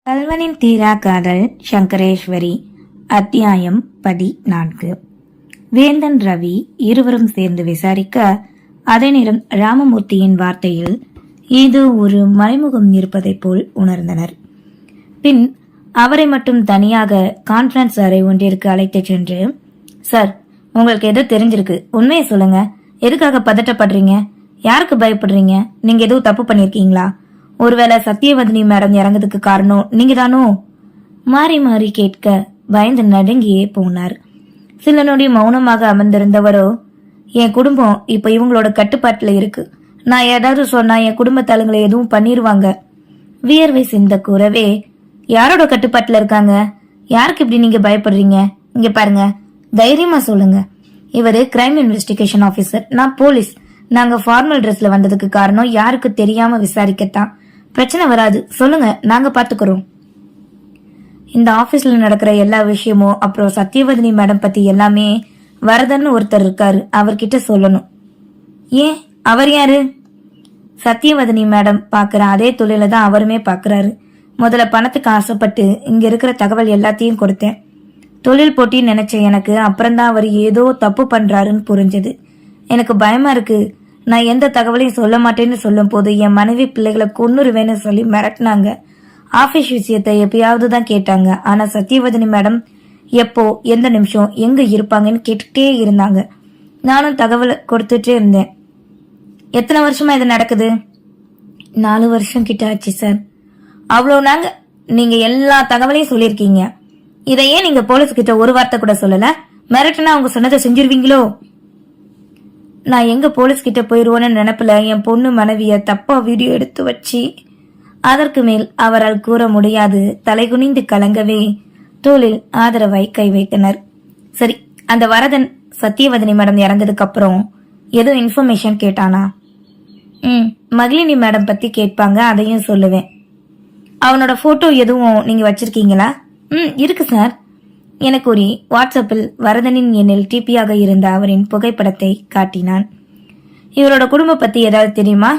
கல்வனின் தீரா காதல் சங்கரேஸ்வரி. அத்தியாயம் 14. வேந்தன் ரவி இருவரும் சேர்ந்து விசாரிக்க அதே நேரம் ராமமூர்த்தியின் வார்த்தையில் ஏதோ ஒரு மறைமுகம் இருப்பதைப் போல் உணர்ந்தனர். பின் அவரை மட்டும் தனியாக கான்ஃபரன்ஸ் அறை ஒன்றிற்கு அழைத்துச் சென்று, சார், உங்களுக்கு ஏதோ தெரிஞ்சிருக்கு, உண்மையை சொல்லுங்க. எதுக்காக பதட்டப்படுறீங்க? யாருக்கு பயப்படுறீங்க? நீங்க எதுவும் தப்பு பண்ணிருக்கீங்களா? ஒருவேளை சத்தியவதனி மேடம் இறங்குறதுக்கு காரணம் நீங்க தானோ? மாறி மாறி கேட்க பயந்து நடுங்கியே போனார். சில நொடி மௌனமாக அமர்ந்திருந்தவரோ, என் குடும்பம் இப்ப இவங்களோட கட்டுப்பாட்டுல இருக்கு. நான் ஏதாவது சொன்னா என் குடும்பத்தாளுங்களை எதுவும் பண்ணிருவாங்க. வியர்வை சிந்த கூறவே, யாரோட கட்டுப்பாட்டுல இருக்காங்க? யாருக்கு இப்படி நீங்க பயப்படுறீங்க? இங்க பாருங்க, தைரியமா சொல்லுங்க. இவரு கிரைம் இன்வெஸ்டிகேஷன் ஆபீசர், நான் போலீஸ். நாங்க ஃபார்மல் ட்ரெஸ்ல வந்ததுக்கு காரணம் யாருக்கு தெரியாம விசாரிக்கத்தான். பிரச்சனை வராது, சொல்லுங்க, நாங்க பாத்துக்கிறோம். இந்த ஆபீஸ்ல நடக்கிற எல்லா விஷயமும், அப்புறம் சத்தியவதனி மேடம் பத்தி எல்லாமே வரதன் ஒருத்தர் இருக்காரு, அவர்கிட்ட சொல்லணும். ஏன், அவர் யாரு? சத்தியவதனி மேடம் பாக்குற அதே தொழில தான் அவருமே பாக்குறாரு. முதல்ல பணத்துக்கு ஆசைப்பட்டு இங்க இருக்கிற தகவல் எல்லாத்தையும் கொடுத்தேன். தொழில் போட்டி நினைச்ச எனக்கு அப்புறம்தான் அவர் ஏதோ தப்பு பண்றாருன்னு புரிஞ்சது. எனக்கு பயமா இருக்கு. நான் எந்த தகவலையும் சொல்ல மாட்டேன்னு சொல்லும் போது என் மனைவி பிள்ளைகளை கொன்னுருவேன்னு சொல்லி மிரட்டினாங்க. ஆபீஸ் விஷயத்தை எப்பயாவது தான் கேட்டாங்க. ஆனா சத்தியவதனி மேடம் எப்போ, எந்த நிமிஷம், எங்க இருப்பாங்கன்னு கேட்டுட்டே இருந்தாங்க. நானும் தகவல் கொடுத்துட்டே இருந்தேன். எத்தனை வருஷமா இது நடக்குது? 4 வருஷம் கிட்ட ஆச்சு சார். அவ்வளவு நாங்க நீங்க எல்லா தகவலையும் சொல்லிருக்கீங்க. இதை ஏன் நீங்க போலீஸ் கிட்ட ஒரு வார்த்தை கூட சொல்லல? மிரட்டினா அவங்க சொன்னதை செஞ்சிருவீங்களோ? நான் எங்க போலீஸ் கிட்ட போயிருவோன்னு நினைப்புல என் பொண்ணு மனைவிய தப்பா வீடியோ எடுத்து வச்சு, அதற்கு மேல் அவரால் கூற முடியாது தலைகுனிந்து கலங்கவே தோளில் ஆதரவாய் கை வைத்தனர். சரி, அந்த வரதன் சத்தியவதனி மேடம் இறந்ததுக்கு அப்புறம் ஏதோ இன்ஃபர்மேஷன் கேட்டானா? மகிழினி மேடம் பத்தி கேட்பாங்க, அதையும் சொல்லுவேன். அவனோட போட்டோ எதுவும் நீங்க வச்சிருக்கீங்களா? இருக்கு சார். எனக்கு ஒரு வாட்ஸ்அப்பில் வரதனின் எண்ணில் டிபியாக இருந்த அவரின் புகைப்படத்தை காட்டினான். இவரோட குடும்பம் பத்தி ஏதாவது தெரியுமா?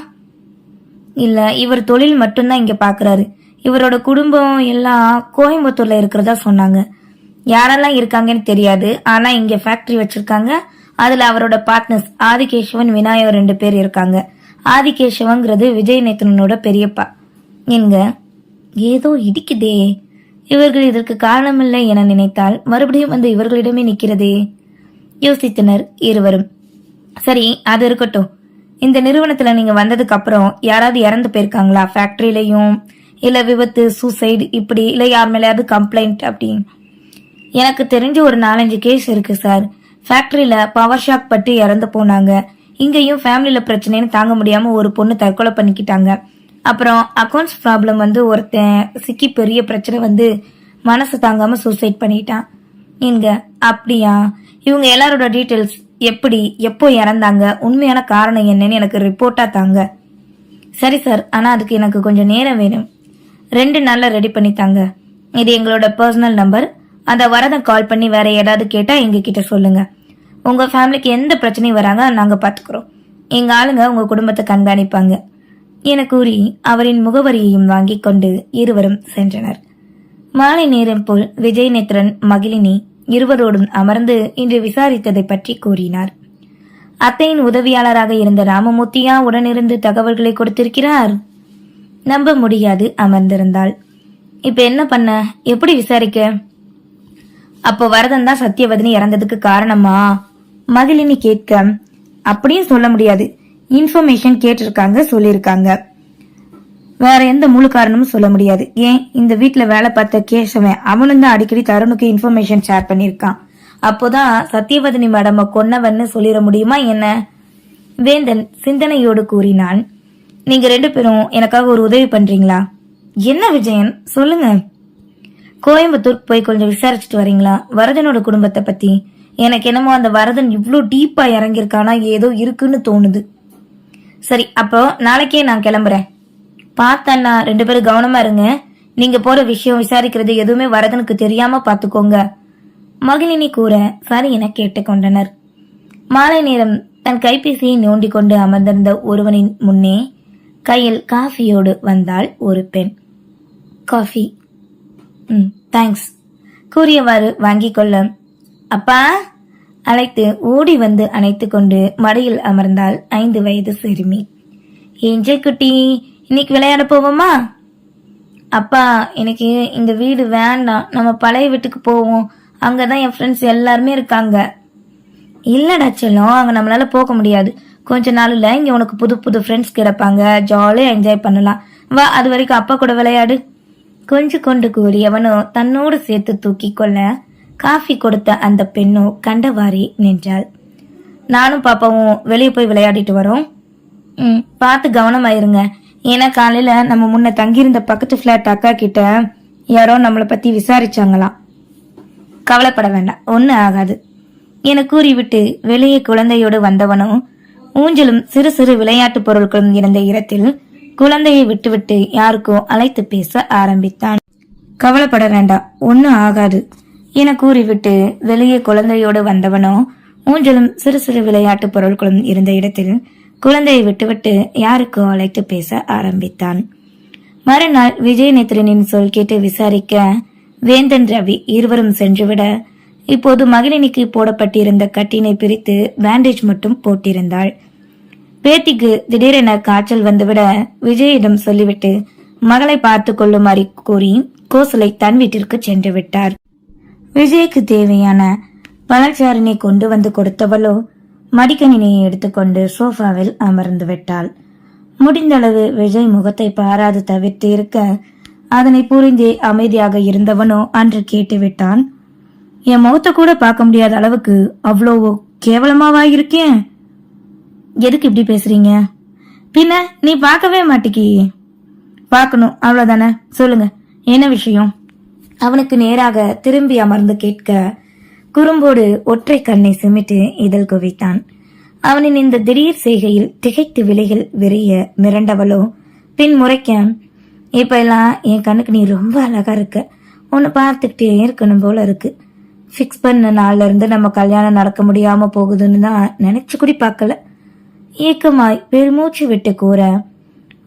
இல்ல, இவர் தொழில் மட்டும்தான் இங்க பாக்குறாரு. இவரோட குடும்பம் எல்லாம் கோயம்புத்தூர்ல இருக்கிறதா சொன்னாங்க. யாரெல்லாம் இருக்காங்கன்னு தெரியாது. ஆனா இங்க ஃபேக்டரி வச்சிருக்காங்க. அதுல அவரோட பார்ட்னர்ஸ் ஆதிகேசவன், விநாயகர் 2 பேர் இருக்காங்க. ஆதிகேசவங்கிறது விஜய் நேத்தனோட பெரியப்பா. எங்க ஏதோ இடிக்குதே. இவர்கள் இதற்கு காரணமில்லை என நினைத்தால் மறுபடியும் வந்து இவர்களிடமே நிற்கிறதே. யோசித்தனர் இருவரும். சரி, அது இருக்கட்டும். இந்த நிறுவனத்துல நீங்க வந்ததுக்கு அப்புறம் யாராவது இறந்து போயிருக்காங்களா? ஃபேக்டரியிலையும், இல்ல விபத்து, சூசைடு, இப்படி இல்ல யார் மேலேயாவது கம்ப்ளைண்ட் அப்படி? எனக்கு தெரிஞ்சு ஒரு 4-5 கேஸ் இருக்கு சார். ஃபேக்டரியில பவர் ஷாக் பட்டு இறந்து போனாங்க. இங்கேயும் ஃபேமிலியில பிரச்சனைன்னு தாங்க முடியாம ஒரு பொண்ணு தற்கொலை பண்ணிக்கிட்டாங்க. அப்புறம் அக்கௌண்ட்ஸ் ப்ராப்ளம் வந்து ஒருத்தன் சிக்கி பெரிய பிரச்சனை வந்து மனசு தாங்காம சூசைட் பண்ணிட்டான். இங்க அப்படியா? இவங்க எல்லாரோட டீட்டெயில்ஸ் எப்படி, எப்போ இறந்தாங்க, உண்மையான காரணம் என்னன்னு எனக்கு ரிப்போர்ட்டா தாங்க. சரி சார், ஆனா அதுக்கு எனக்கு கொஞ்சம் நேரம் வேணும். 2 நாள்ல ரெடி பண்ணி தாங்க. இது எங்களோட பர்சனல் நம்பர். அந்த வரதை கால் பண்ணி வேற ஏதாவது கேட்டா எங்க கிட்ட சொல்லுங்க. உங்க ஃபேமிலிக்கு எந்த பிரச்சனையும் வராங்க, நாங்க பாத்துக்கிறோம். எங்க ஆளுங்க உங்க குடும்பத்தை கண்காணிப்பாங்க என கூறி அவரின் முகவரியையும் வாங்கிக் கொண்டு இருவரும் சென்றனர். மாலை நேரம் போல் விஜய் நேத்ரன், மகிழினி இருவரோடும் அமர்ந்து இன்று விசாரித்ததை பற்றி கூறினார். அத்தையின் உதவியாளராக இருந்த ராமமூர்த்தியா உடனிருந்து தகவல்களை கொடுத்திருக்கிறார்? நம்ப முடியாது அமர்ந்திருந்தாள். இப்ப என்ன பண்ண, எப்படி விசாரிக்க? அப்போ வரதன் தான் சத்தியவதனி இறந்ததுக்கு காரணமா? மகிழினி கேட்க, அப்படியும் சொல்ல முடியாது. இன்ஃபர்மேஷன் கேட்டிருக்காங்க, சொல்லிருக்காங்க. வேற எந்த முழு காரணமும் சொல்ல முடியாது. ஏன், இந்த வீட்டுல வேலை பார்த்த கேசவன், அவனும் தான் அடிக்கடி தருணுக்கு இன்ஃபர்மேஷன் ஷேர் பண்ணிருக்கான். அப்போதான் சத்தியவதனி மேடம் கொன்னவன்னு சொல்லிட முடியுமா என்ன? வேந்தன் சிந்தனையோடு கூறினான். நீங்க 2 பேரும் எனக்காக ஒரு உதவி பண்றீங்களா? என்ன விஜயன், சொல்லுங்க. கோயம்புத்தூர் போய் கொஞ்சம் விசாரிச்சுட்டு வரீங்களா வரதனோட குடும்பத்தை பத்தி? எனக்கு என்னமோ அந்த வரதன் இவ்ளோ டீப்பா இறங்கியிருக்கானா ஏதோ இருக்குன்னு தோணுது. சரி, அப்போ நாளைக்கே நான் கிளம்புறேன். பார்த்தண்ணா, 2 பேரும் கவனமா இருங்க. நீங்க போற விஷயம் விசாரிக்கிறது எதுவுமே வரதனுக்கு தெரியாம பாத்துக்கோங்க. மகிழினி கூற சரி என கேட்டுக்கொண்டனர். மாலை நேரம் தன் கைபேசியை நோண்டி கொண்டு அமர்ந்திருந்த ஒருவனின் முன்னே கையில் காஃபியோடு வந்தாள் ஒரு பெண். காஃபி தேங்க்ஸ் கூறியவாறு வாங்கிக் கொள்ள அப்பா அழைத்து ஓடி வந்து அணைத்து கொண்டு மடியில் அமர்ந்தாள் 5 வயது சிறுமி. ஏஞ்சல் குட்டி, இன்னைக்கு விளையாட போவோமா? அப்பா, எனக்கு இந்த வீடு வேண்டாம், நம்ம பழைய வீட்டுக்கு போவோம், அங்கதான் என் ஃப்ரெண்ட்ஸ் எல்லாருமே இருக்காங்க. இல்லடா செல்லம், அங்க நம்மளால போக முடியாது. கொஞ்ச நாள்ல இங்க உனக்கு புது புது ஃப்ரெண்ட்ஸ் கிடைப்பாங்க, ஜாலியா என்ஜாய் பண்ணலாம். வா, அது வரைக்கும் அப்பா கூட விளையாடு. கொஞ்சம் கொண்டு கூறி அவனோ தன்னோடு சேர்த்து தூக்கி கொள்ள காஃபி கொடுத்த அந்த பெண்ணோ கண்டவாறி நின்றாள். நானும் பாப்பாவும் வெளியே போய் விளையாடிட்டு வரோம். பார்த்து கவனமாயிருங்க. ஏன்னா காலையில நம்ம முன்ன தங்கியிருந்த பக்கத்து பிளாட் அக்கா கிட்ட யாரோ நம்மளை பத்தி விசாரிச்சாங்களாம். கவலைப்பட வேண்டாம், ஒண்ணு ஆகாது என கூறிவிட்டு வெளியே குழந்தையோடு வந்தவனும் ஊஞ்சலும் சிறு சிறு விளையாட்டு பொருட்களும் இருந்த இடத்தில் குழந்தையை விட்டுவிட்டு யாருக்கோ அழைத்து பேச ஆரம்பித்தான். கவலைப்பட வேண்டாம், ஒண்ணு ஆகாது என கூறிவிட்டு வெளியே குழந்தையோடு வந்தவனோ ஊஞ்சலும் சிறு சிறு விளையாட்டு பொருட்களும் இருந்த இடத்தில் குழந்தையை விட்டுவிட்டு யாருக்கோ அழைத்து பேச ஆரம்பித்தான். மறுநாள் விஜயநேத்திரனின் சொல் கேட்டு விசாரிக்க வேந்தன் ரவி இருவரும் சென்றுவிட இப்போது மகிழினிக்கு போடப்பட்டிருந்த கட்டினை பிரித்து பேண்டேஜ் மட்டும் போட்டிருந்தாள். பேத்திக்கு திடீரென காய்ச்சல் வந்துவிட விஜயிடம் சொல்லிவிட்டு மகளை பார்த்து கொள்ளுமாறி கூறி கோசலை தன் வீட்டிற்கு சென்று விட்டார். விஜய்க்கு தேவையான பழச்சாறினை கொண்டு வந்து கொடுத்தவளோ மடிக்கணினியை எடுத்துக்கொண்டு சோஃபாவில் அமர்ந்து விட்டாள். முடிந்தளவு விஜய் முகத்தை பாராது தவிர்த்து இருக்க அதனை புரிந்தே அமைதியாக இருந்தவனோ அன்று கேட்டுவிட்டான். என் முகத்தை கூட பார்க்க முடியாத அளவுக்கு அவ்வளோ கேவலமாவா இருக்கேன்? எதுக்கு இப்படி பேசுறீங்க? பின்ன நீ பார்க்கவே மாட்டிக்கி. பார்க்கணும் அவ்வளவுதானே, சொல்லுங்க என்ன விஷயம்? அவனுக்கு நேராக திரும்பி அமர்ந்து கேட்க குறும்போடு ஒற்றை கண்ணை சிமிட்டு இதழ் குவித்தான். அவனின் இந்த திடீர் செய்கையில் திகைத்து விலைகள் விரிய மிரண்டவளோ பின் முறைக்க, இப்ப எல்லாம் என் கண்ணுக்கு நீ ரொம்ப அழகா இருக்க, உன்னை பார்த்துக்கிட்டே இருக்கணும் போல இருக்கு. ஃபிக்ஸ் பண்ண நாள்ல இருந்து நம்ம கல்யாணம் நடக்க முடியாம போகுதுன்னு தான் நினைச்சு கூட பார்க்கல. ஏக்கமாய் பெருமூச்சு விட்டு கூற,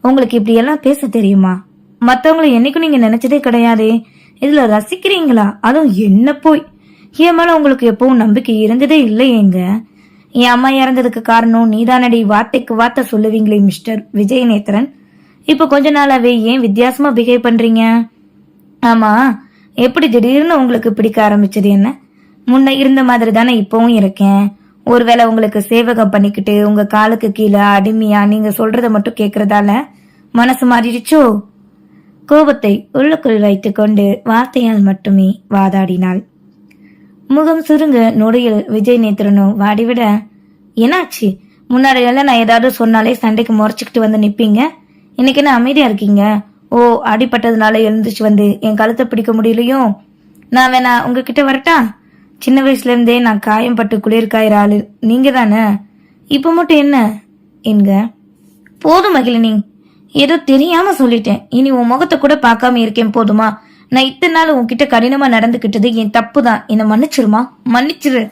உங்களுக்கு இப்படி எல்லாம் பேச தெரியுமா? மத்தவங்களை என்னைக்கும் நீங்க நினைச்சதே கிடையாதே, இதுல ரசிக்கிறீங்களா? அதுவும் என்ன போய் என் மேல உங்களுக்கு எப்பவும் நம்பிக்கை இருந்ததே இல்லையேங்க. என் அம்மா இறந்ததுக்கு காரணம் நீதானடி, வார்த்தைக்கு வார்த்தை சொல்லுவீங்களே மிஸ்டர் விஜயநேத்திரன். இப்ப கொஞ்ச நாளாவே ஏன் வித்தியாசமா பிஹேவ் பண்றீங்க? ஆமா, எப்படி திடீர்னு உங்களுக்கு பிடிக்க ஆரம்பிச்சது என்ன? முன்ன இருந்த மாதிரி தானே இப்பவும் இருக்கேன். ஒருவேளை உங்களுக்கு சேவகம் பண்ணிக்கிட்டு உங்க காலுக்கு கீழே அடிமையா நீங்க சொல்றத மட்டும் கேக்குறதால மனசு மாறிடுச்சோ? கோபத்தை உள்ளுக்குள் வைத்துக் கொண்டு வார்த்தையால் மட்டுமே வாதாடினாள். முகம் சுருங்க நொடியில் விஜயநேத்திரனோ வாடிவிட, என்னாச்சு? முன்னாடி எல்லாம் நான் ஏதாவது சொன்னாலே சண்டைக்கு முறைச்சுக்கிட்டு வந்து நிப்பீங்க, இன்னைக்கு என்ன அமைதியா இருக்கீங்க? ஓ, அடிப்பட்டதுனால எழுந்துச்சு வந்து என் கழுத்தை பிடிக்க முடியலையோ? நான் வேணா உங்ககிட்ட வரட்டா? சின்ன வயசுல இருந்தே நான் காயம் பட்டு குளிர்காயிற ஆளு நீங்க தானே, இப்ப மட்டும் என்ன என்க? போதும் மகிழினி, ஏதோ தெரியாம சொல்லிட்டேன், இனி உன் முகத்தை கூட பார்க்காம இருக்கேன் போதுமா? நான் இத்தனை நாள் உன்கிட்ட கடினமா நடந்துகிட்டது என் தப்பு தான், என்ன மன்னிச்சிருமா, மன்னிச்சிரு.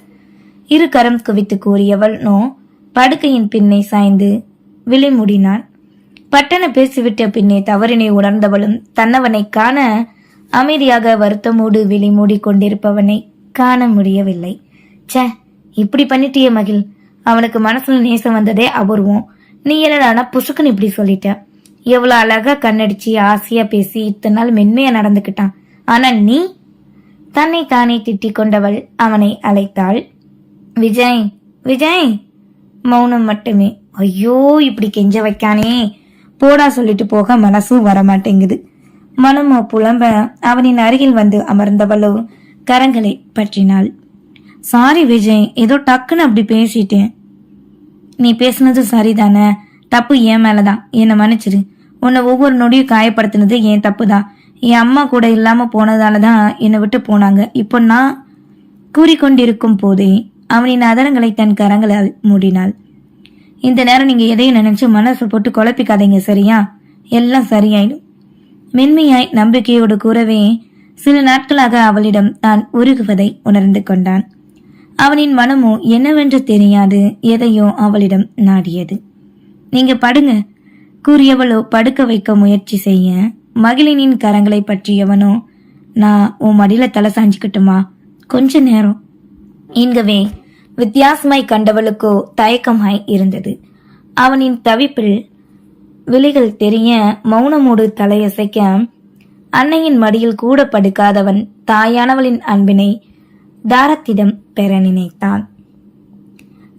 இரு கரம் குவித்து கூறியவள் நோ படுக்கையின் பின்னே சாய்ந்து விழி மூடினான். பட்டன பேசிவிட்ட பின்னே தவறினை உணர்ந்தவளும் தன்னவனை காண அமைதியாக வருத்தமோடு விழி மூடி கொண்டிருப்பவனை காண முடியவில்லை. சே, இப்படி பண்ணிட்டியே மகிழ், அவனுக்கு மனசுல நேசம் வந்ததே அபூர்வம். நீ என்னடானா புசுக்குன்னு இப்படி சொல்லிட்ட. எவ்வளவு அழகா கண்ணடிச்சு ஆசையா பேசி இத்தனை நாள் மென்மையா நடந்துக்கிட்டான். ஆனா நீ? தன்னை தானே திட்டிக் கொண்டவள் அவனை அழைத்தாள். விஜய், விஜய். மௌனம் மட்டுமே. ஐயோ, இப்படி கெஞ்ச வைக்கானே, போடா சொல்லிட்டு போக மனசும் வரமாட்டேங்குது. மனமோ புலம்ப அவனின் அருகில் வந்து அமர்ந்தவளோ கரங்களை பற்றினாள். சாரி விஜய், ஏதோ டக்குன்னு அப்படி பேசிட்டேன். நீ பேசுனது சரிதானே, தப்பு என் மேலதான், என்னை மன்னிச்சிரு. உன்னை ஒவ்வொரு நொடியும் காயப்படுத்தினது என் தப்பு தான். என் அம்மா கூட இல்லாம போனதாலதான் என்னை விட்டு போனாங்க. இப்போ நான் கூறிக்கொண்டிருக்கும் போதே அவனின் அதரங்களை தன் கரங்களால் மூடினாள். இந்த நேரம் நீங்க எதையும் நினைச்சு மனசு போட்டு குழப்பிக்காதீங்க, சரியா? எல்லாம் சரியாயிடும். மென்மையாய் நம்பிக்கையோடு கூறவே சில நாட்களாக அவளிடம் தான் உருகுவதை உணர்ந்து கொண்டான். அவனின் மனமோ என்னவென்று தெரியாது எதையோ அவளிடம் நாடியது. நீங்க படுங்க கூறியவளோ படுக்க வைக்க முயற்சி செய்ய மகிழினின் கரங்களை பற்றியவனோ நான் உன் மடியில தலை சாஞ்சுக்கிட்டுமா? கொஞ்ச நேரம் இங்கவே வித்தியாசமாய் கண்டவளுக்கோ தயக்கமாய் இருந்தது. அவனின் தவிப்பில் விழிகள் தெரிய மௌனமோடு தலையசைக்க அன்னையின் மடியில் கூட படுக்காதவன் தாயானவளின் அன்பினை தாரத்திடம் பெற நினைத்தான்.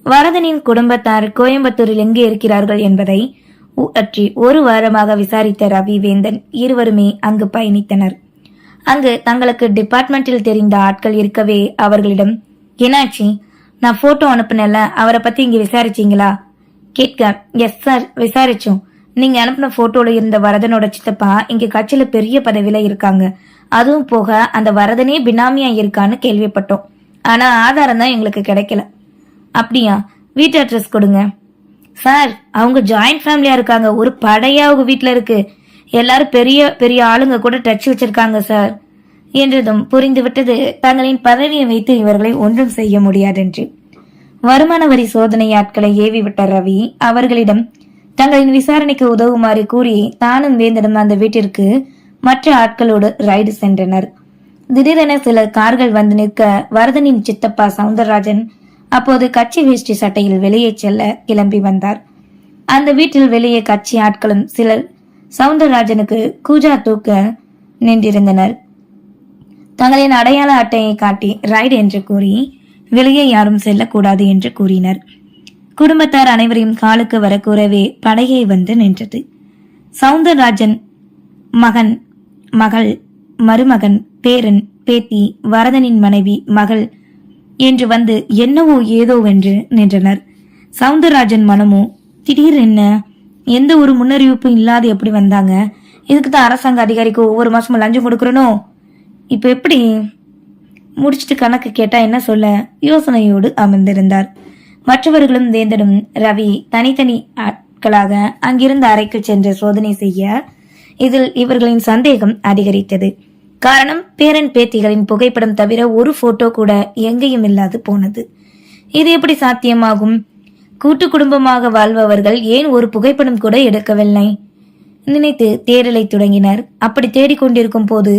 வரதனின் குடும்பத்தார் கோயம்புத்தூரில் எங்கு இருக்கிறார்கள் என்பதை பற்றி ஒரு வாரமாக விசாரித்த ரவி, வேந்தன் இருவருமே அங்கு பயணித்தனர். அங்கு தங்களுக்கு டிபார்ட்மெண்டில் தெரிந்த ஆட்கள் இருக்கவே அவர்களிடம், என்னாச்சி, நான் போட்டோ அனுப்புனல, அவரை பத்தி இங்க விசாரிச்சீங்களா கேட்க, எஸ் சார், விசாரிச்சோம். நீங்க அனுப்பின போட்டோல இருந்த வரதனோட சித்தப்பா இங்க கட்சியில பெரிய பதவியில இருக்காங்க. அதுவும் போக அந்த வரதனே பினாமியா இருக்கான்னு கேள்விப்பட்டோம். ஆனா ஆதாரம் தான் எங்களுக்கு கிடைக்கல. அப்படியா? வீட்டு அட்ரஸ் கொடுங்க. சார், அவங்க ஜாயிண்ட் ஃபேமிலியா இருக்காங்க. ஒரு படையா அவங்க வீட்டுல இருக்கு. எல்லாரும் பெரிய பெரிய ஆளுங்க கூட டச் வச்சிருக்காங்க சார் என்றதும் புரிந்துவிட்டது தங்களின் பதவியை வைத்து இவர்களை ஒன்றும் செய்ய முடியாதென்று. வருமான வரி சோதனை ஆட்களை ஏவி விட்ட ரவி அவர்களிடம் தங்களின் விசாரணைக்கு உதவுமாறு கூறி தானும் வேந்தனும் அந்த வீட்டிற்கு மற்ற ஆட்களோடு ரைடு சென்றனர். திடீரென சில கார்கள் வந்து நிற்க வரதனின் சித்தப்பா சவுந்தரராஜன் அப்போது கட்சி வேஷ்டி சட்டையில் வெளியே செல்ல கிளம்பி வந்தார். அந்த வீட்டில் வெளியே கட்சி ஆட்களும் சிலர் சவுந்தரராஜனுக்கு கூஜா தூக்க நின்றிருந்தனர். தங்களின் அடையாள அட்டையை காட்டி ரைடு என்று கூறி வெளியே யாரும் செல்லக்கூடாது என்று கூறினர். குடும்பத்தார் அனைவரையும் காலுக்கு வர கூறவே படையை வந்து நின்றது. சவுந்தரராஜன் மகன், மகள், மருமகன், பேரன், பேத்தி, வரதனின் மனைவி, மகள் என்று வந்து என்னவோ ஏதோவென்று நின்றனர். சவுந்தரராஜன் மனமோ, திடீர் என்ன, எந்த ஒரு முன்னறிவிப்பும் இல்லாத எப்படி வந்தாங்க? இதுக்குதான் அரசாங்க அதிகாரிக்கு ஒவ்வொரு மாசமும் லஞ்சம் கொடுக்கறனோ? இப்ப எப்படி முடிச்சிட்டு கணக்கு கேட்டா என்ன சொல்ல யோசனையோடு அமர்ந்திருந்தார். மற்றவர்களும் வேந்தனும் ரவி தனித்தனி ஆட்களாக அங்கிருந்த அறைக்கு சென்று சோதனை செய்ய இதில் இவர்களின் சந்தேகம் அதிகரித்தது. காரணம், பேரன் பேத்திகளின் புகைப்படம் தவிர ஒரு போட்டோ கூட எங்கேயும் இல்லாது போனது. இது எப்படி சாத்தியமாகும்? கூட்டு குடும்பமாக வாழ்பவர்கள் ஏன் ஒரு புகைப்படம் கூட எடுக்கவில்லை நினைத்து தேடலை தொடங்கினர். அப்படி தேடிக்கொண்டிருக்கும் போது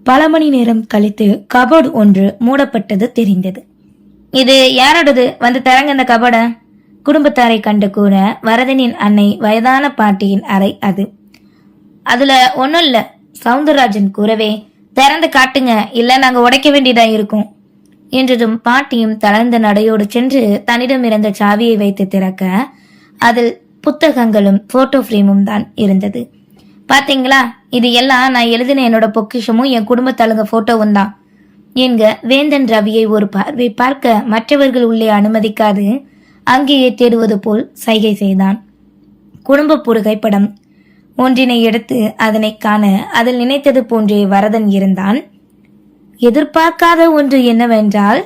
பல மணி நேரம் கழித்து கபோர்டு ஒன்று மூடப்பட்டது தெரிந்தது. இது யாரோடது? வந்து தரங்க இந்த கபோர்ட. குடும்பத்தாரை கண்டு கூற வரதனின் அன்னை வயதான பாட்டியின் அறை அது. அதுல ஒன்னும் இல்ல, சவுந்தரராஜன் கூறவே, திறந்து காட்டுங்க, இல்ல நாங்க உடைக்க வேண்டியதா இருக்கும் என்றதும் பாட்டியும் தளர்ந்த நடையோடு சென்று தன்னிடம் இருந்த சாவியை வைத்து திறக்க அதில் புத்தகங்களும் போட்டோ ஃப்ரேமும் தான் இருந்தது. பாத்தீங்களா, இது எல்லாம் நான் எழுதின என்னோட பொக்கிஷமும் என் குடும்பத்தாளுங்க போட்டோவும் தான் என்க வேந்தன் ரவியை ஒரு பார்வை பார்க்க மற்றவர்கள் உள்ளே அனுமதிக்காது அங்கேயே தேடுவது போல் சைகை செய்தான். குடும்ப புகைப்படம் ஒன்றினை எடுத்து அதனை காண அதில் நினைத்தது போன்றே வரதன் இருந்தான். எதிர்பார்க்காத ஒன்று என்னவென்றால்,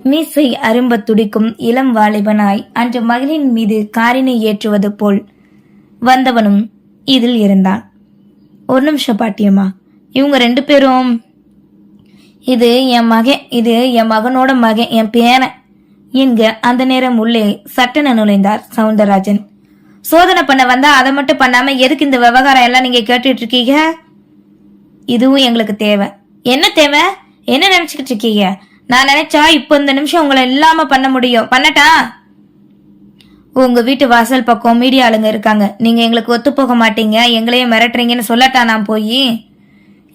மீசை அரும்ப துடிக்கும் இளம் வாலிபனாய் அன்று மகளின் மீது காரினை ஏற்றுவது போல் வந்தவனும் இதில் இருந்தான். ஒரு நிமிஷம் பாட்டியம்மா, இவங்க 2 பேரும், இது என் மகன், இது என் மகனோட மகன், என் பேரன் என்க அந்த நேரம் உள்ளே சட்டென நுழைந்தார் சவுந்தரராஜன். சோதனை பண்ண வந்தா அதை மட்டும் பண்ணாம எதுக்கு இந்த விவகாரம் எல்லாம் நீங்க கேட்டுட்டு இருக்கீங்க? இதுவும் எங்களுக்கு தேவை. என்ன தேவை? என்ன நினைச்சுக்கிட்டு இருக்கீங்க? நான் நினைச்சா இப்போ இந்த நிமிஷம் உங்களை இல்லாம பண்ண முடியும். பண்ணட்டா? உங்க வீட்டு வாசல் பக்கம் மீடியா ஆளுங்க இருக்காங்க. நீங்க எங்களுக்கு ஒத்து போக மாட்டீங்க, எங்களையே மிரட்டுறீங்கன்னு சொல்லட்டா நான் போய்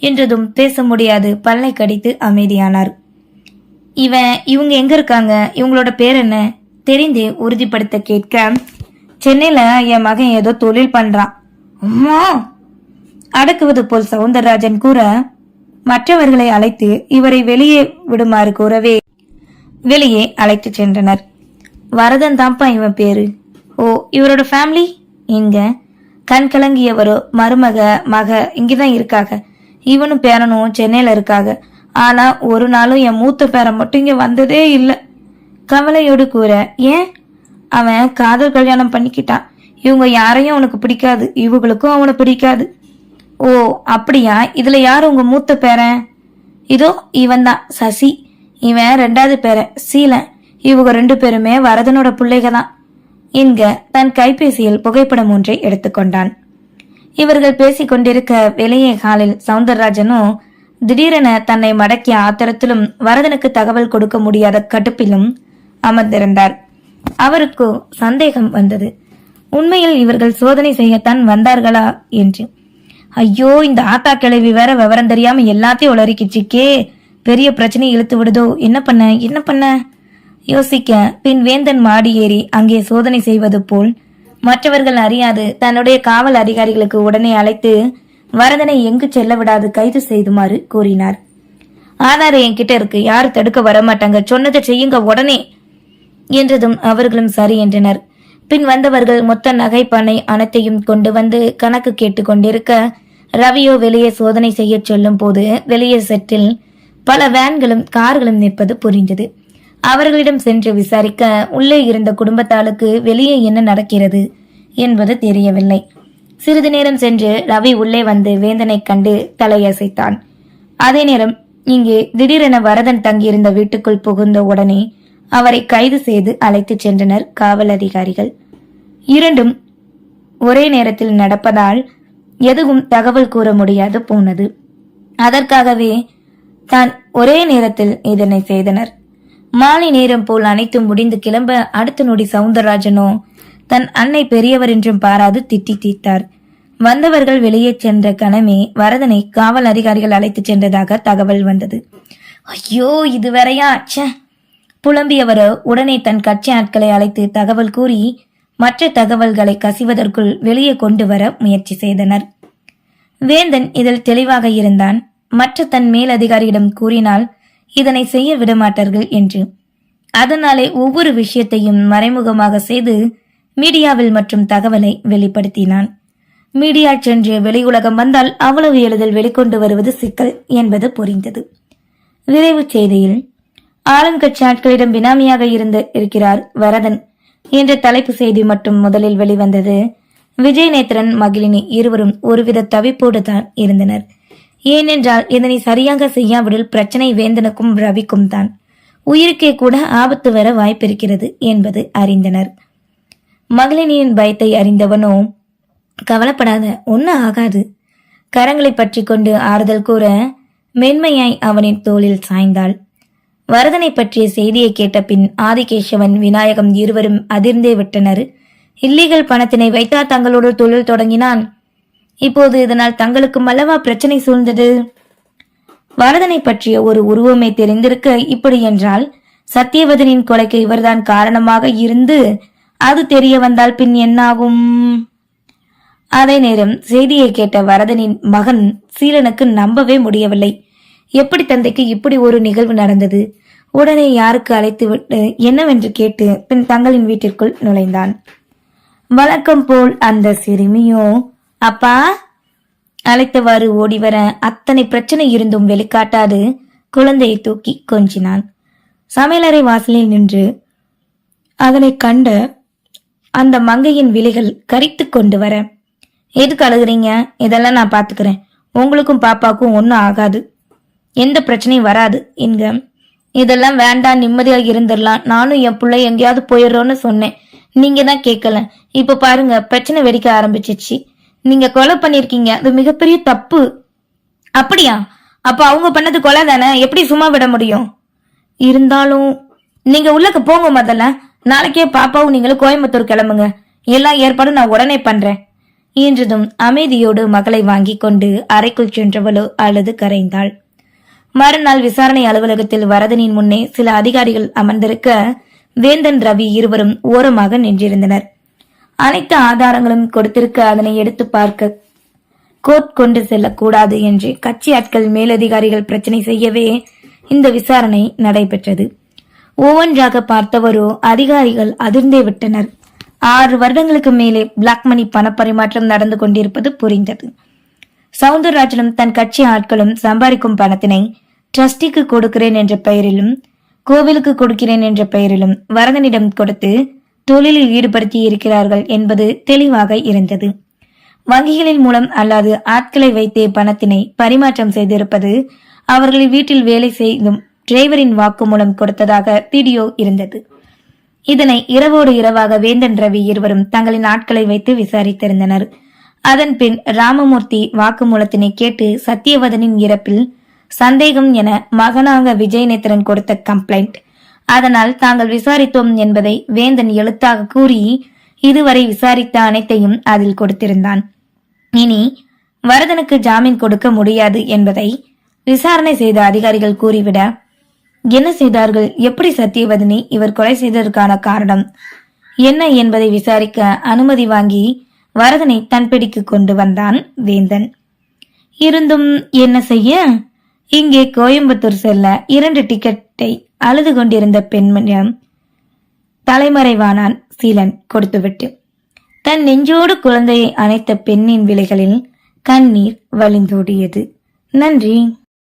என்றதும் பேச முடியாது பல்லை கடித்து அமைதியானார். இவங்க எங்க இருக்காங்க? இவங்களோட பேர் என்ன தெரிந்தே உறுதிப்படுத்த கேட்க, சென்னையில என் மகன் ஏதோ தொழில் பண்றான். அம்மா அடக்குவது போல் சவுந்தரராஜன் கூற மற்றவர்களை அழைத்து இவரை வெளியே விடுமாறு கூறவே வெளியே அழைத்து சென்றனர். வரதன் தான்ப்பா இவன் பேரு. ஓ, இவரோட ஃபேமிலி எங்க? கண் கலங்கியவரோ மருமக மக இங்கதான் இருக்காங்க. இவனும் பேரனும் சென்னையில இருக்காங்க. ஆனா ஒரு நாளும் என் மூத்த பேரன் மட்டும் இங்க வந்ததே இல்லை கவலையோடு கூற. ஏன்? அவன் காதல் கல்யாணம் பண்ணிக்கிட்டான். இவங்க யாரையும் அவனுக்கு பிடிக்காது, இவங்களுக்கும் அவனை பிடிக்காது. ஓ அப்படியா? இதுல யாரு உங்க மூத்த பேரன்? இதோ இவன் தான் சசி. இவன் 2வது பேரன் சீலன். இவங்க 2 பேருமே வரதனோட பிள்ளைக தான் என்க தன் கைபேசியில் புகைப்படம் ஒன்றை எடுத்துக்கொண்டான். இவர்கள் பேசிக் கொண்டிருக்க வெளியே ஹாலில் சவுந்தரராஜனும் திடீரென தன்னை மடக்கிய ஆத்திரத்திலும் வரதனுக்கு தகவல் கொடுக்க முடியாத கடுப்பிலும் அமர்ந்திருந்தார். அவருக்கு சந்தேகம் வந்தது. உண்மையில் இவர்கள் சோதனை செய்யத்தான் வந்தார்களா என்று. ஐயோ, இந்த ஆத்தா கிழவி வேற விவரம் தெரியாம எல்லாத்தையும் உளறிக்கிச்சிக்கே, பெரிய பிரச்சனை இழுத்து விடுதோ, என்ன பண்ண யோசிக்க பின் வேந்தன் மாடி ஏறி அங்கே சோதனை செய்வது போல் மற்றவர்கள் அறியாது தன்னுடைய காவல் அதிகாரிகளுக்கு உடனே அழைத்து வரதனை எங்கு செல்ல விடாது கைது செய்துமாறு கூறினார். ஆதாரம் என்கிட்ட இருக்கு, யாரு தடுக்க வரமாட்டாங்க, சொன்னதை செய்யுங்க உடனே என்றதும் அவர்களும் சரி என்றனர். பின் வந்தவர்கள் மொத்த நகை பணை அனைத்தையும் கொண்டு வந்து கணக்கு கேட்டு கொண்டிருக்க ரவியோ வெளியே சோதனை செய்ய சொல்லும் போது வெளியே செட்டில் பல வேன்களும் கார்களும் நிற்பது புரிந்தது. அவர்களிடம் சென்று விசாரிக்க உள்ளே இருந்த குடும்பத்தாளுக்கு வெளியே என்ன நடக்கிறது என்பது தெரியவில்லை. சிறிது நேரம் சென்று ரவி உள்ளே வந்து வேந்தனை கண்டு தலையசைத்தான். அதே நேரம் இங்கே திடீரென வரதன் தங்கியிருந்த வீட்டுக்குள் புகுந்த உடனே அவரை கைது செய்து அழைத்து சென்றனர் காவல் அதிகாரிகள். இரண்டும் ஒரே நேரத்தில் நடப்பதால் எதுவும் தகவல் கூற முடியாது போனது. அதற்காகவே தான் ஒரே நேரத்தில் இதனை செய்தனர். மாலை நேரம் போல் அனைத்தும் முடிந்து கிளம்ப அடுத்த நொடி சவுந்தரராஜனோ தன் அன்னை பெரியவர் என்றும் பாராது திட்டி தீர்த்தார். வந்தவர்கள் வெளியே சென்ற கணமே வரதனை காவல் அதிகாரிகள் அழைத்து சென்றதாக தகவல் வந்தது. ஐயோ, இது வேறையா புலம்பியவரோ உடனே தன் கட்சி ஆட்களை அழைத்து தகவல் கூறி மற்ற தகவல்களை கசிவதற்குள் வெளியே கொண்டு வர முயற்சி செய்தனர். வேந்தன் இதில் தெளிவாக இருந்தான். மற்ற தன் மேலதிகாரியிடம் கூறினால் இதனை செய்ய விடமாட்டார்கள் என்று. அதனாலே ஒவ்வொரு விஷயத்தையும் மறைமுகமாக செய்து மீடியாவில் மற்றும் தகவலை வெளிப்படுத்தினான். மீடியா சென்று வெளி உலகம் வந்தால் அவ்வளவு எளிதில் வெளிக்கொண்டு வருவது சிக்கல் என்பது புரிந்தது. விரைவு செய்தியில் ஆளுங்கட்சி ஆட்களிடம் பினாமியாக இருக்கிறார் வரதன் என்ற தலைப்பு செய்தி மட்டும் முதலில் வெளிவந்தது. விஜயநேத்திரன் மகிழினி இருவரும் ஒருவித தவிப்போடு தான் இருந்தனர். ஏனென்றால் இதனை சரியாக செய்யாவிடில் பிரச்சனை வேந்தனுக்கும் ரவிக்கும் தான். உயிருக்கே கூட ஆபத்து வர வாய்ப்பிருக்கிறது என்பது அறிந்தனர். மகளினியின் பயத்தை அறிந்தவனோ கவலைப்படாத, ஒன்னும் ஆகாது, கரங்களை பற்றி கொண்டு ஆறுதல் கூற மென்மையாய் அவனின் தோளில் சாய்ந்தாள். வரதனை பற்றிய செய்தியை கேட்ட பின் ஆதிகேசவன் விநாயகம் இருவரும் அதிர்ந்தே விட்டனர். இல்லீகல் பணத்தினை வைத்தா தங்களோடு தொழில் தொடங்கினான். இப்போது இதனால் தங்களுக்கும் அல்லவா பிரச்சனை சூழ்ந்தது. வரதனை பற்றிய ஒரு உருவமே தெரிந்திருக்க இப்படி என்றால் சத்தியவதனின் கொலைக்கு இவர்தான் காரணமாக இருந்து அது தெரிய வந்தால் பின் என்னாகும்? அதே நேரம் செய்தியை கேட்ட வரதனின் மகன் சீலனுக்கு நம்பவே முடியவில்லை. எப்படி தந்தைக்கு இப்படி ஒரு நிகழ்வு நடந்தது? உடனே யாருக்கு அழைத்து விட்டு என்னவென்று கேட்டு பின் தங்களின் வீட்டிற்குள் நுழைந்தான். வழக்கம் போல் அந்த சிறுமியோ அப்பா அழைத்தவாறு ஓடிவர அத்தனை பிரச்சனை இருந்தும் வெளிக்காட்டாது குழந்தையை தூக்கி கொஞ்சினான். சமையலறை வாசலில் நின்று அதனை கண்ட அந்த மங்கையின் விழிகள் கரித்து கொண்டு வர, எதுக்கு அழுகுறீங்க? இதெல்லாம் நான் பாத்துக்கிறேன், உங்களுக்கும் பாப்பாக்கும் ஒன்னும் ஆகாது, எந்த பிரச்சனையும் வராது என்க. இதெல்லாம் வேண்டாம், நிம்மதியா இருந்துடலாம், நானும் என் பிள்ளை எங்கேயாவது போயிடுறோன்னு சொன்னேன், நீங்க தான் கேட்கல. இப்ப பாருங்க பிரச்சனை வெடிக்க ஆரம்பிச்சிச்சு. நீங்க கொலை பண்ணிருக்கீங்க, அது மிகப்பெரிய தப்பு. அப்படியா? அப்ப அவங்க பண்ணது கொலை தானே, எப்படி சும்மா விட முடியும்? இருந்தாலும் நீங்க உள்ளக்கு போங்க, முதல்ல நாளைக்கே பாப்பாவும் நீங்களும் கோயம்புத்தூர் கிளம்புங்க, எல்லா ஏற்பாடும் நான் உடனே பண்றேன் என்றதும் அமைதியோடு மகளை வாங்கி கொண்டு அறைக்குள் சென்றவளோ அழுது கரைந்தாள். மறுநாள் விசாரணை அலுவலகத்தில் வரதனின் முன்னே சில அதிகாரிகள் அமர்ந்திருக்க வேந்தன் ரவி இருவரும் ஓரமாக நின்றிருந்தனர். அனைத்து ஆதாரங்களும் கொடுத்திருக்க அதனை எடுத்து பார்க்க கோர்ட் கொண்டு செல்லக்கூடாது என்று கட்சி ஆட்கள் மேலதிகாரிகள் பிரச்சனை செய்யவே இந்த விசாரணை நடைபெற்றது. ஒவ்வொன்றாக பார்த்தவரோ அதிகாரிகள் அதிர்ந்தே விட்டனர். 6 வருடங்களுக்கு மேலே பிளாக் மணி பணப்பரிமாற்றம் நடந்து கொண்டிருப்பது புரிந்தது. சவுந்தரராஜனும் தன் கட்சி ஆட்களும் சம்பாதிக்கும் பணத்தினை ட்ரஸ்டிக்கு கொடுக்கிறேன் என்ற பெயரிலும் கோவிலுக்கு கொடுக்கிறேன் என்ற பெயரிலும் வரதனிடம் கொடுத்து தொழிலில் ஈடுபடுத்தி இருக்கிறார்கள் என்பது தெளிவாக இருந்தது. வங்கிகளின் மூலம் அல்லாது ஆட்களை வைத்தே பணத்தினை பரிமாற்றம் செய்திருப்பது அவர்களை வீட்டில் வேலை செய்யும் டிரைவரின் வாக்குமூலம் கொடுத்ததாக வீடியோ இருந்தது. இதனை இரவோடு இரவாக வேந்தன் ரவி இருவரும் தங்களின் ஆட்களை வைத்து விசாரித்திருந்தனர். அதன் பின் ராமமூர்த்தி வாக்குமூலத்தினை கேட்டு சத்தியவதனின் இறப்பில் சந்தேகம் என மகனாக விஜயநேத்திரன் கொடுத்த கம்ப்ளைண்ட். அதனால் தாங்கள் விசாரித்தோம் என்பதை வேந்தன் எழுத்தாக கூறி இதுவரை விசாரித்த அனைத்தையும் அதில் கொடுத்திருந்தான். இனி வரதனுக்கு ஜாமீன் கொடுக்க முடியாது என்பதை விசாரணை செய்த அதிகாரிகள் கூறிவிட, என்ன செய்தார்கள், எப்படி சத்தியவதனி இவர் கொலை செய்ததற்கான காரணம் என்ன என்பதை விசாரிக்க அனுமதி வாங்கி வரதனை தன் பிடிக்கு கொண்டு வந்தான் வேந்தன். இருந்தும் என்ன செய்ய, இங்கே கோயம்புத்தூர் செல்ல 2 டிக்கெட்டை அழுது கொண்டிருந்த பெண்மணியம் தலைமறைவானான் சீலன் கொடுத்துவிட்டு. தன் நெஞ்சோடு குழந்தையை அணைத்த பெண்ணின் விழிகளில் கண்ணீர் வழிந்தோடியது. நன்றி.